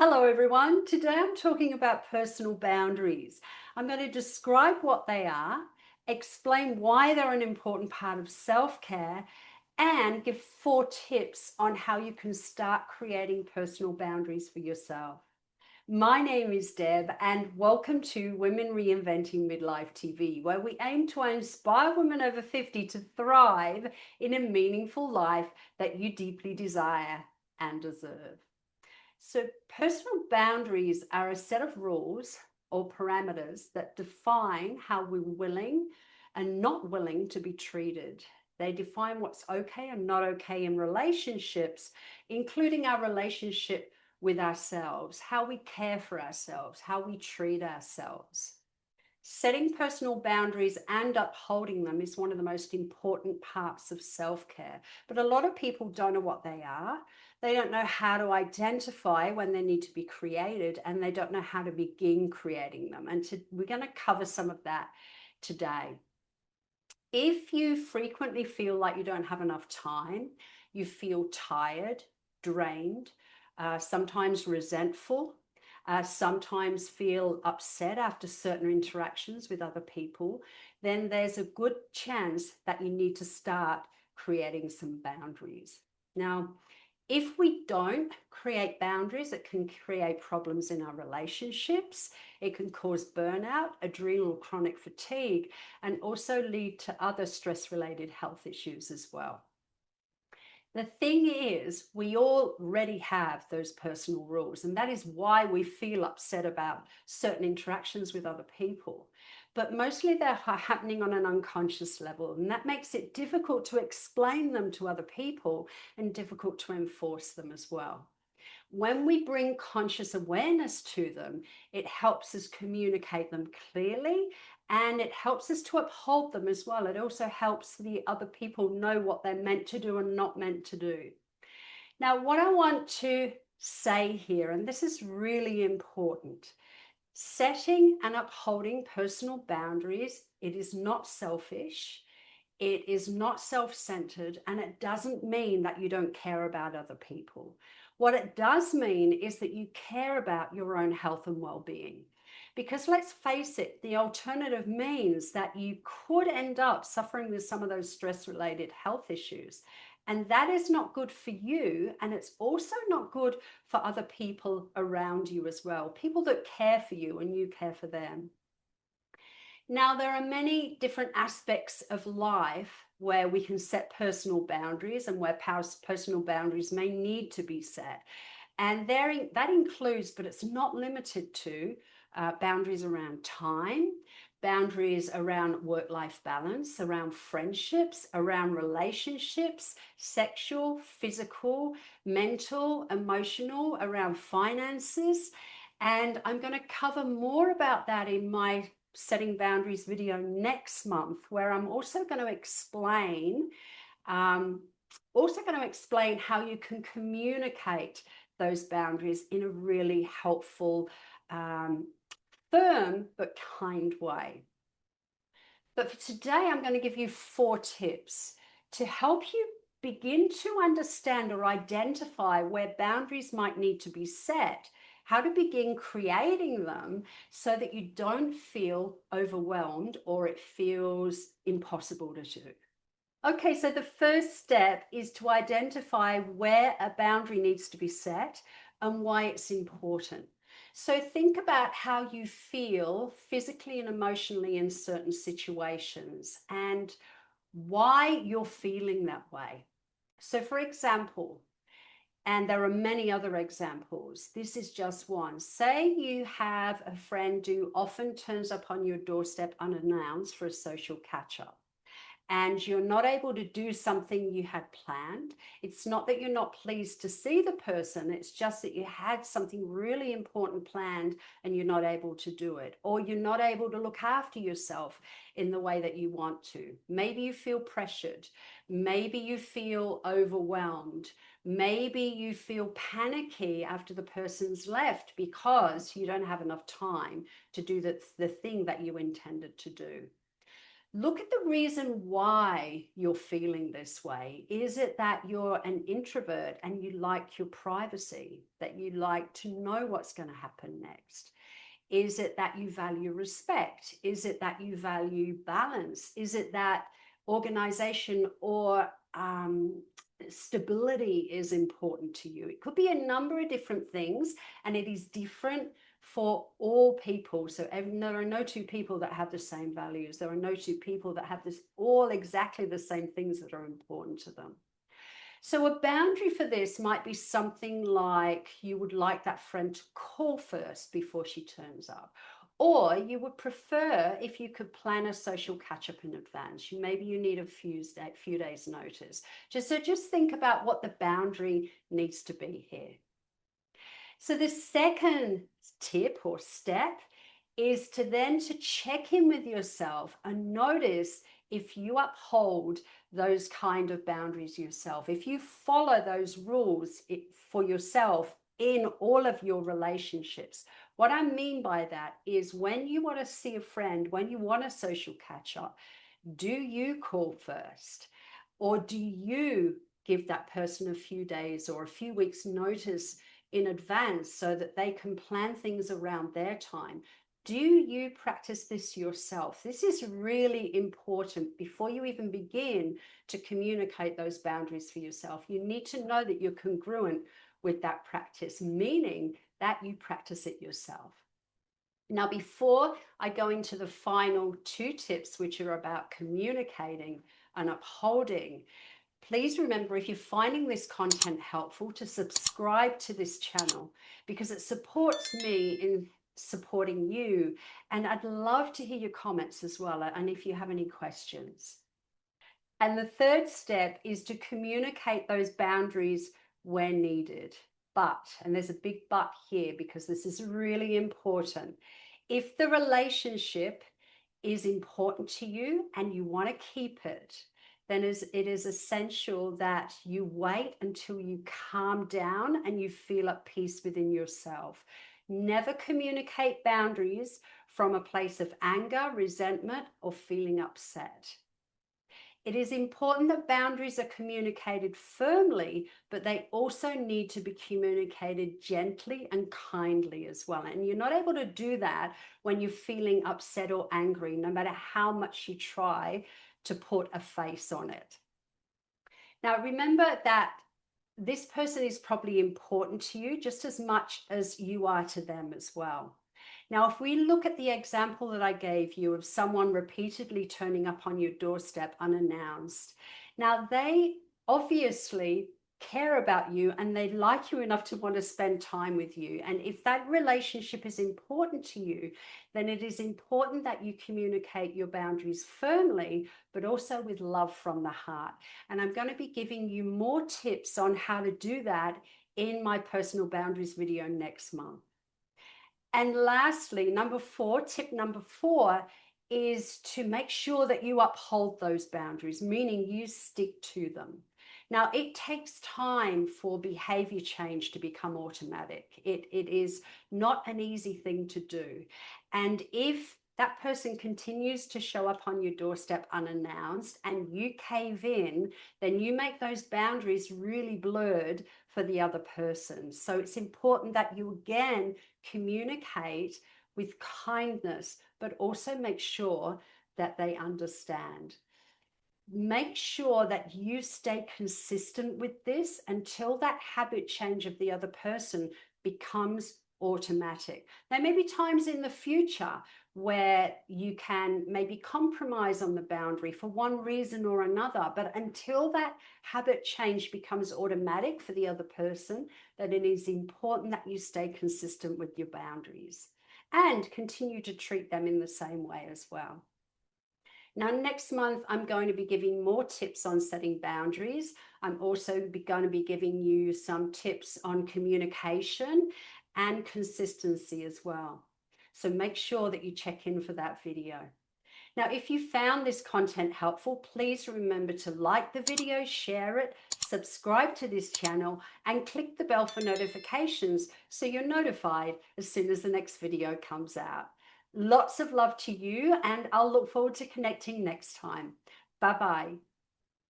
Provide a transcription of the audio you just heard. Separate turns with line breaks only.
Hello everyone. Today I'm talking about personal boundaries. I'm going to describe what they are, explain why they're an important part of self-care, and give 4 tips on how you can start creating personal boundaries for yourself. My name is Deb, and welcome to Women Reinventing Midlife TV, where we aim to inspire women over 50 to thrive in a meaningful life that you deeply desire and deserve. So, personal boundaries are a set of rules or parameters that define how we're willing and not willing to be treated. They define what's okay and not okay in relationships, including our relationship with ourselves, how we care for ourselves, how we treat ourselves. Setting personal boundaries and upholding them is one of the most important parts of self-care. But a lot of people don't know what they are. They don't know how to identify when they need to be created, and they don't know how to begin creating them. And we're going to cover some of that today. If you frequently feel like you don't have enough time, you feel tired, drained, sometimes resentful, sometimes feel upset after certain interactions with other people, then there's a good chance that you need to start creating some boundaries. Now, if we don't create boundaries, it can create problems in our relationships. It can cause burnout, adrenal chronic fatigue, and also lead to other stress-related health issues as well. The thing is, we already have those personal rules, and that is why we feel upset about certain interactions with other people. But mostly they're happening on an unconscious level, and that makes it difficult to explain them to other people and difficult to enforce them as well. When we bring conscious awareness to them, it helps us communicate them clearly, and it helps us to uphold them as well. It also helps the other people know what they're meant to do and not meant to do. Now, what I want to say here, and this is really important, setting and upholding personal boundaries, it is not selfish. It is not self-centered, and it doesn't mean that you don't care about other people. What it does mean is that you care about your own health and well-being. Because let's face it, the alternative means that you could end up suffering with some of those stress-related health issues. And that is not good for you. And it's also not good for other people around you as well, people that care for you and you care for them. Now, there are many different aspects of life where we can set personal boundaries and where personal boundaries may need to be set. And that includes, but it's not limited to, boundaries around time, boundaries around work-life balance, around friendships, around relationships, sexual, physical, mental, emotional, around finances. And I'm going to cover more about that in my setting boundaries video next month, where I'm also going to explain how you can communicate those boundaries in a really helpful, firm but kind way. But for today, I'm going to give you 4 tips to help you begin to understand or identify where boundaries might need to be set, how to begin creating them so that you don't feel overwhelmed or it feels impossible to do. Okay, so the first step is to identify where a boundary needs to be set and why it's important. So think about how you feel physically and emotionally in certain situations and why you're feeling that way. So for example, and there are many other examples, this is just one. Say you have a friend who often turns up on your doorstep unannounced for a social catch-up, and you're not able to do something you had planned. It's not that you're not pleased to see the person, it's just that you had something really important planned and you're not able to do it, or you're not able to look after yourself in the way that you want to. Maybe you feel pressured, maybe you feel overwhelmed, maybe you feel panicky after the person's left because you don't have enough time to do the thing that you intended to do. Look at the reason why you're feeling this way. Is it that you're an introvert and you like your privacy, that you like to know what's going to happen next? Is it that you value respect? Is it that you value balance? Is it that organization or stability is important to you? It could be a number of different things, and it is different for all people. So there are no two people that have the same values. There are no two people that have this all exactly the same things that are important to them. So a boundary for this might be something like you would like that friend to call first before she turns up. Or you would prefer if you could plan a social catch-up in advance. Maybe you need a few days notice. Just think about what the boundary needs to be here. So the second tip or step is to check in with yourself and notice if you uphold those kind of boundaries yourself, if you follow those rules for yourself in all of your relationships. What I mean by that is when you want to see a friend, when you want a social catch up, do you call first? Or do you give that person a few days or a few weeks notice in advance so that they can plan things around their time? Do you practice this yourself? This is really important before you even begin to communicate those boundaries for yourself. You need to know that you're congruent with that practice, meaning that you practice it yourself. Now, before I go into the final two tips, which are about communicating and upholding, please remember, if you're finding this content helpful, to subscribe to this channel because it supports me in supporting you. And I'd love to hear your comments as well, and if you have any questions. And the third step is to communicate those boundaries where needed. But, and there's a big but here because this is really important, if the relationship is important to you and you want to keep it, then it is essential that you wait until you calm down and you feel at peace within yourself. Never communicate boundaries from a place of anger, resentment, or feeling upset. It is important that boundaries are communicated firmly, but they also need to be communicated gently and kindly as well. And you're not able to do that when you're feeling upset or angry, no matter how much you try to put a face on it. Now, remember that this person is probably important to you just as much as you are to them as well. Now, if we look at the example that I gave you of someone repeatedly turning up on your doorstep unannounced, now they obviously care about you and they like you enough to want to spend time with you. And if that relationship is important to you, then it is important that you communicate your boundaries firmly, but also with love from the heart. And I'm going to be giving you more tips on how to do that in my personal boundaries video next month. And lastly, tip number four is to make sure that you uphold those boundaries, meaning you stick to them. Now, it takes time for behavior change to become automatic. It is not an easy thing to do. And if that person continues to show up on your doorstep unannounced and you cave in, then you make those boundaries really blurred for the other person. So it's important that you again communicate with kindness, but also make sure that they understand. Make sure that you stay consistent with this until that habit change of the other person becomes automatic. There may be times in the future where you can maybe compromise on the boundary for one reason or another, but until that habit change becomes automatic for the other person, then it is important that you stay consistent with your boundaries and continue to treat them in the same way as well. Now, next month, I'm going to be giving more tips on setting boundaries. I'm also going to be giving you some tips on communication and consistency as well. So make sure that you check in for that video. Now, if you found this content helpful, please remember to like the video, share it, subscribe to this channel, and click the bell for notifications so you're notified as soon as the next video comes out. Lots of love to you, and I'll look forward to connecting next time. Bye bye.